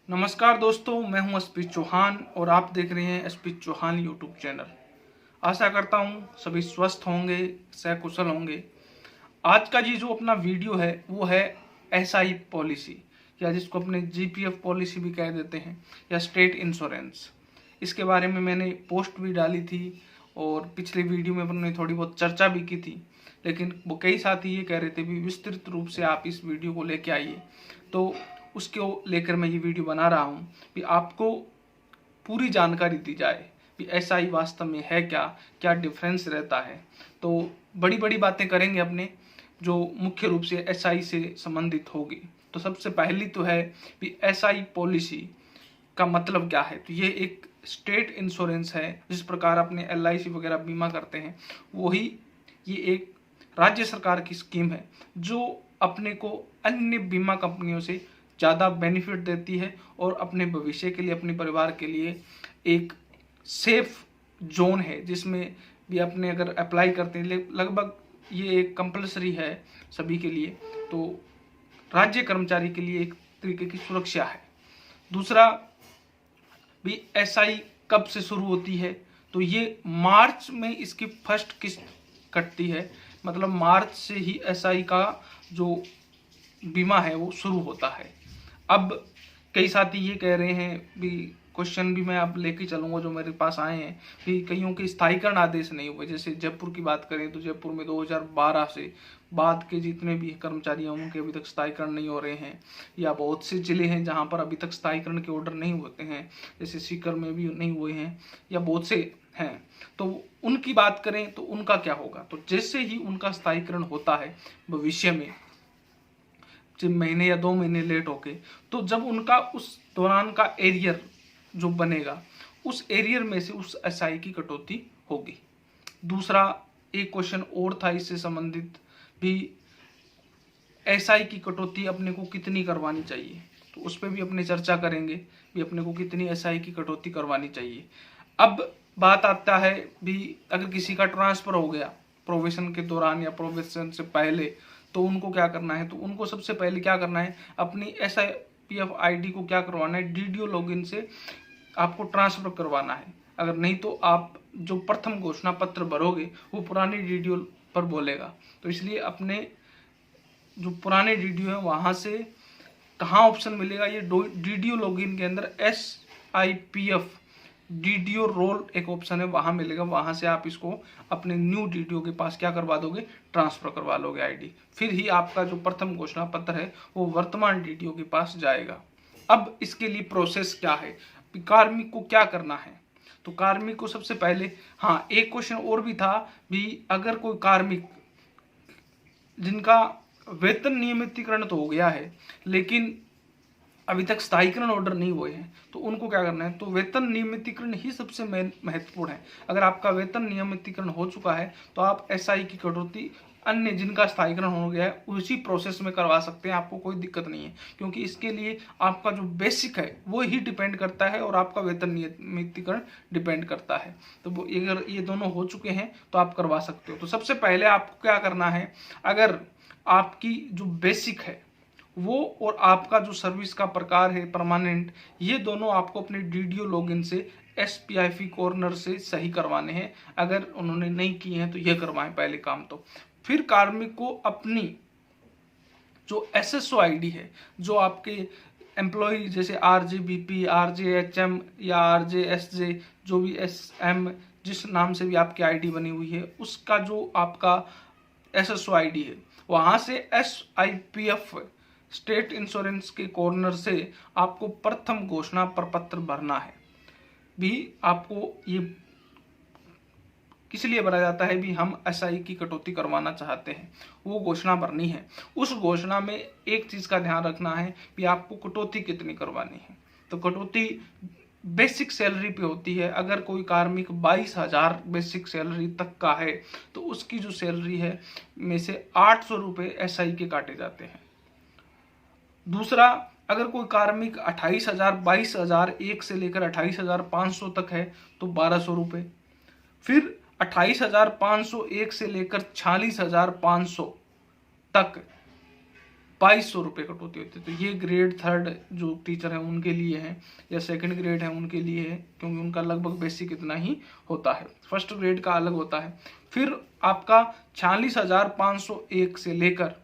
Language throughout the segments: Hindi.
नमस्कार दोस्तों, मैं हूं एसपी चौहान और आप देख रहे हैं एसपी चौहान यूट्यूब चैनल। आशा करता हूं सभी स्वस्थ होंगे, सकुशल होंगे। आज का ये जो अपना वीडियो है वो है एसआई पॉलिसी, या जिसको अपने जीपीएफ पॉलिसी भी कह देते हैं, या स्टेट इंश्योरेंस। इसके बारे में मैंने पोस्ट भी डाली थी और पिछले वीडियो में हमने थोड़ी बहुत चर्चा भी की थी, लेकिन वो कई साथी ये कह रहे थे भी विस्तृत रूप से आप इस वीडियो को लेके आइए, तो उसको लेकर मैं ये वीडियो बना रहा हूँ कि आपको पूरी जानकारी दी जाए कि एसआई वास्तव में है क्या, क्या डिफरेंस रहता है। तो बड़ी बड़ी बातें करेंगे अपने, जो मुख्य रूप से एसआई से संबंधित होगी। तो सबसे पहली तो है कि एसआई पॉलिसी का मतलब क्या है। तो ये एक स्टेट इंश्योरेंस है, जिस प्रकार अपने एलआईसी वगैरह बीमा करते हैं वही ये एक राज्य सरकार की स्कीम है, जो अपने को अन्य बीमा कंपनियों से ज़्यादा बेनिफिट देती है और अपने भविष्य के लिए, अपने परिवार के लिए एक सेफ जोन है, जिसमें भी अपने अगर अप्लाई करते हैं, लगभग ये एक कंपलसरी है सभी के लिए। तो राज्य कर्मचारी के लिए एक तरीके की सुरक्षा है। दूसरा भी एसआई कब से शुरू होती है, तो ये मार्च में इसकी फर्स्ट किस्त कटती है। मतलब मार्च से ही एसआई का जो बीमा है वो शुरू होता है। अब कई साथी ये कह रहे हैं भी, क्वेश्चन भी मैं अब लेके चलूंगा जो मेरे पास आए हैं कि कईयों के स्थायीकरण आदेश नहीं हुए। जैसे जयपुर की बात करें तो जयपुर में 2012 से बाद के जितने भी कर्मचारी हैं उनके अभी तक स्थायीकरण नहीं हो रहे हैं, या बहुत से जिले हैं जहां पर अभी तक स्थायीकरण के ऑर्डर नहीं होते हैं, जैसे सीकर में भी नहीं हुए हैं, या बहुत से हैं। तो उनकी बात करें तो उनका क्या होगा। तो जैसे ही उनका स्थायीकरण होता है भविष्य में, जब महीने या 2 महीने लेट होके, तो जब उनका उस दौरान का एरियर जो बनेगा, उस एरियर में से उस एसआई की कटौती होगी। दूसरा एक क्वेश्चन और था इससे संबंधित भी, एसआई की कटौती अपने को कितनी करवानी चाहिए। तो उस पर भी अपने चर्चा करेंगे भी अपने को कितनी एसआई की कटौती करवानी चाहिए। अब बात आता है भी, अगर किसी का ट्रांसफर हो गया प्रोविजन के दौरान या प्रोविजन से पहले, तो उनको क्या करना है। तो उनको सबसे पहले क्या करना है, अपनी एसआईपीएफ आईडी को क्या करवाना है, डीडीओ लॉगिन से आपको ट्रांसफर करवाना है। अगर नहीं तो आप जो प्रथम घोषणा पत्र भरोगे वो पुरानी डीडीओ पर बोलेगा। तो इसलिए अपने जो पुराने डीडीओ है वहां से कहाँ ऑप्शन मिलेगा, ये डीडीओ लॉगिन के अंदर एसआईपीएफ डीडीओ रोल एक ऑप्शन है, वहां मिलेगा। वहां से आप इसको अपने न्यू डीडीओ के पास क्या करवा दोगे, ट्रांसफर करवा लोगे आईडी। फिर ही आपका जो प्रथम घोषणा पत्र है वो वर्तमान डीडीओ के पास जाएगा। अब इसके लिए प्रोसेस क्या है, कार्मिक को क्या करना है। तो कार्मिक को सबसे पहले, हाँ एक क्वेश्चन और भी था भी, अगर कोई कार्मिक जिनका वेतन नियमितीकरण तो हो गया है लेकिन अभी तक स्थायीकरण ऑर्डर नहीं हुए हैं, तो उनको क्या करना है। तो वेतन नियमितीकरण ही सबसे महत्वपूर्ण है। अगर आपका वेतन नियमितीकरण हो चुका है तो आप एसआई की कटौती अन्य जिनका स्थायीकरण हो गया है उसी प्रोसेस में करवा सकते हैं, आपको कोई दिक्कत नहीं है। क्योंकि इसके लिए आपका जो बेसिक है वो ही डिपेंड करता है और आपका वेतन नियमितीकरण डिपेंड करता है। तो अगर ये दोनों हो चुके हैं तो आप करवा सकते हो। तो सबसे पहले आपको क्या करना है, अगर आपकी जो बेसिक है वो और आपका जो सर्विस का प्रकार है परमानेंट, ये दोनों आपको अपने डीडीओ लॉगिन से एसपीआईपी कॉर्नर से सही करवाने हैं। अगर उन्होंने नहीं किए हैं तो ये करवाएं पहले काम। तो फिर कार्मिक को अपनी जो एसएसओ आईडी है, जो आपके एम्प्लॉय जैसे आरजेबीपी, आरजेएचएम या आरजेएसजे, जो भी एसएम जिस नाम से भी आपकी आईडी बनी हुई है, उसका जो आपका एसएसओ आईडी है, वहां से एसआईपीएफ स्टेट इंश्योरेंस के कॉर्नर से आपको प्रथम घोषणा प्रपत्र भरना है। भी आपको ये किस लिए भरा जाता है भी, हम एसआई की कटौती करवाना चाहते हैं, वो घोषणा भरनी है। उस घोषणा में एक चीज का ध्यान रखना है कि आपको कटौती कितनी करवानी है। तो कटौती बेसिक सैलरी पे होती है। अगर कोई कार्मिक 22,000 बेसिक सैलरी तक का है तो उसकी जो सैलरी है में से 800 रुपये एसआई के काटे जाते हैं। दूसरा, अगर कोई कार्मिक 28,000, 22,000 एक से लेकर 28,500 तक है तो 1,200 रुपये। फिर 28,500 एक से लेकर 46,500 तक 2200 रुपये कटौती होती है। तो ये ग्रेड 3 जो टीचर हैं उनके लिए है, या सेकंड ग्रेड है उनके लिए है, क्योंकि उनका लगभग बेसिक इतना ही होता है। फर्स्ट ग्रेड का अलग होता है। फिर आपका 46,501 से लेकर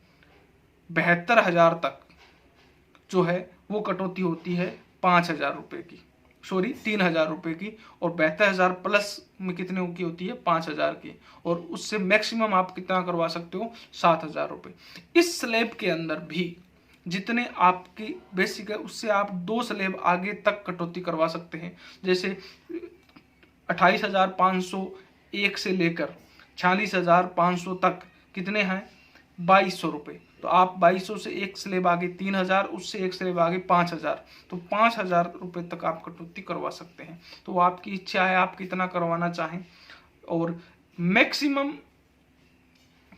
72,000 तक जो है वो कटौती होती है 5,000 रुपये की, सॉरी 3,000 रुपये की, और 72,000 प्लस में कितने की होती है 5,000 की, और उससे मैक्सिमम आप कितना करवा सकते हो 7,000 रुपये। इस स्लैब के अंदर भी जितने आपकी बेसिक है उससे आप 2 स्लैब आगे तक कटौती करवा सकते हैं। जैसे 28,501 से लेकर 46,500 तक कितने हैं 2200 रुपये। तो आप 2200 से एक स्लैब आगे 3,000, उससे एक स्लैब आगे 5,000, तो 5,000 रुपये तक आप कटौती करवा सकते हैं। तो वो आपकी इच्छा है आप कितना करवाना चाहें। और मैक्सिमम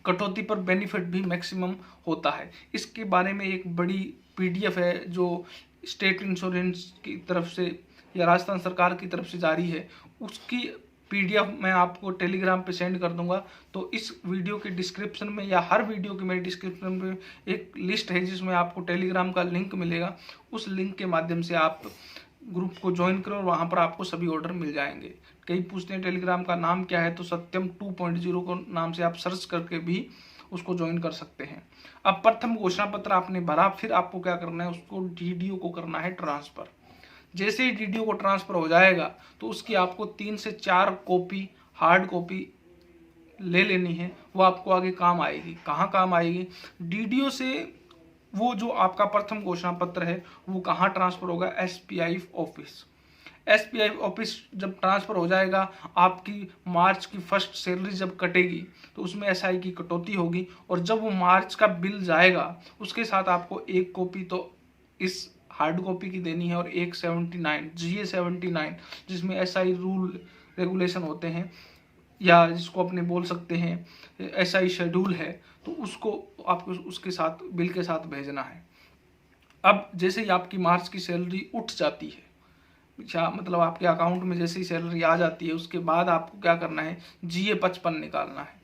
कटौती पर बेनिफिट भी मैक्सिमम होता है। इसके बारे में एक बड़ी PDF है जो स्टेट इंश्योरेंस की तरफ से या राजस्थान सरकार की तरफ से जारी है, उसकी PDF मैं आपको टेलीग्राम पे सेंड कर दूंगा। तो इस वीडियो के डिस्क्रिप्शन में या हर वीडियो के मेरे डिस्क्रिप्शन में एक लिस्ट है जिसमें आपको टेलीग्राम का लिंक मिलेगा। उस लिंक के माध्यम से आप ग्रुप को ज्वाइन करो और वहाँ पर आपको सभी ऑर्डर मिल जाएंगे। कई पूछते हैं टेलीग्राम का नाम क्या है, तो सत्यम 2.0 को नाम से आप सर्च करके भी उसको ज्वाइन कर सकते हैं। अब प्रथम घोषणा पत्र आपने भरा, फिर आपको क्या करना है, उसको DDO को करना है ट्रांसफर। जैसे ही DDO को ट्रांसफर हो जाएगा तो उसकी आपको 3 से 4 कॉपी हार्ड कॉपी ले लेनी है। वो आपको आगे काम आएगी। कहाँ काम आएगी, DDO से वो जो आपका प्रथम घोषणा पत्र है वो कहाँ ट्रांसफर होगा, SPI ऑफिस। SPI ऑफिस जब ट्रांसफर हो जाएगा, आपकी मार्च की फर्स्ट सैलरी जब कटेगी तो उसमें SI की कटौती होगी, और जब वो मार्च का बिल जाएगा उसके साथ आपको एक कॉपी तो इस हार्ड कॉपी की देनी है, और एक 79 GA 79 जिसमें SI रूल रेगुलेशन होते हैं, या जिसको अपने बोल सकते हैं SI शेड्यूल है, तो उसको आपको उसके साथ बिल के साथ भेजना है। अब जैसे ही आपकी मार्च की सैलरी उठ जाती है, अच्छा मतलब आपके अकाउंट में जैसे ही सैलरी आ जाती है, उसके बाद आपको क्या करना है, GA 55 निकालना है।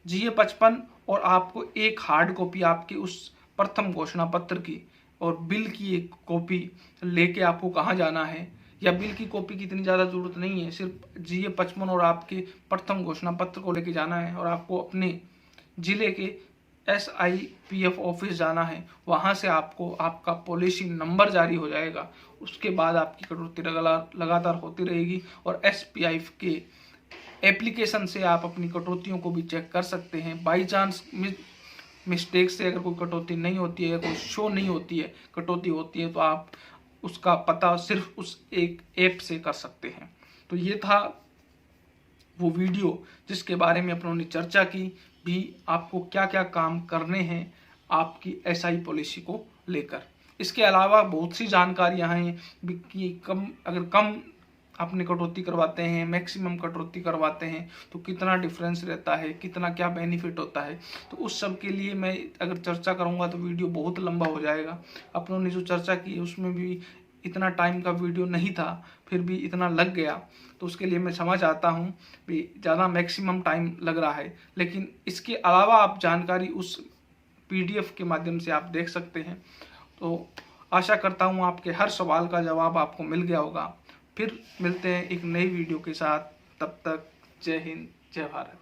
GA 55 और आपको एक हार्ड कॉपी आपकी उस प्रथम घोषणा पत्र की और बिल की एक कॉपी लेके आपको कहाँ जाना है, या बिल की कॉपी की इतनी ज़्यादा ज़रूरत नहीं है, सिर्फ GA 55 और आपके प्रथम घोषणा पत्र को लेके जाना है, और आपको अपने ज़िले के SIPF ऑफिस जाना है। वहाँ से आपको आपका पॉलिसी नंबर जारी हो जाएगा। उसके बाद आपकी कटौती लगातार होती रहेगी, और SPI के एप्लीकेशन से आप अपनी कटौतियों को भी चेक कर सकते हैं। बाई चांस मिस्टेक से अगर कोई कटौती नहीं होती है, कोई शो नहीं होती है, कटौती होती है, तो आप उसका पता सिर्फ उस एक ऐप से कर सकते हैं। तो ये था वो वीडियो जिसके बारे में अपनों ने चर्चा की भी, आपको क्या क्या काम करने हैं आपकी SI पॉलिसी को लेकर। इसके अलावा बहुत सी जानकारियां हैं कि अगर कम अपने कटौती करवाते हैं, मैक्सिमम कटौती करवाते हैं तो कितना डिफरेंस रहता है, कितना क्या बेनिफिट होता है। तो उस सब के लिए मैं अगर चर्चा करूंगा तो वीडियो बहुत लंबा हो जाएगा। अपनों ने जो चर्चा की उसमें भी इतना टाइम का वीडियो नहीं था, फिर भी इतना लग गया, तो उसके लिए मैं समझ आता हूँ भी ज़्यादा मैक्सिमम टाइम लग रहा है। लेकिन इसके अलावा आप जानकारी उस PDF के माध्यम से आप देख सकते हैं। तो आशा करता हूँ आपके हर सवाल का जवाब आपको मिल गया होगा। फिर मिलते हैं एक नई वीडियो के साथ, तब तक जय हिंद जय भारत।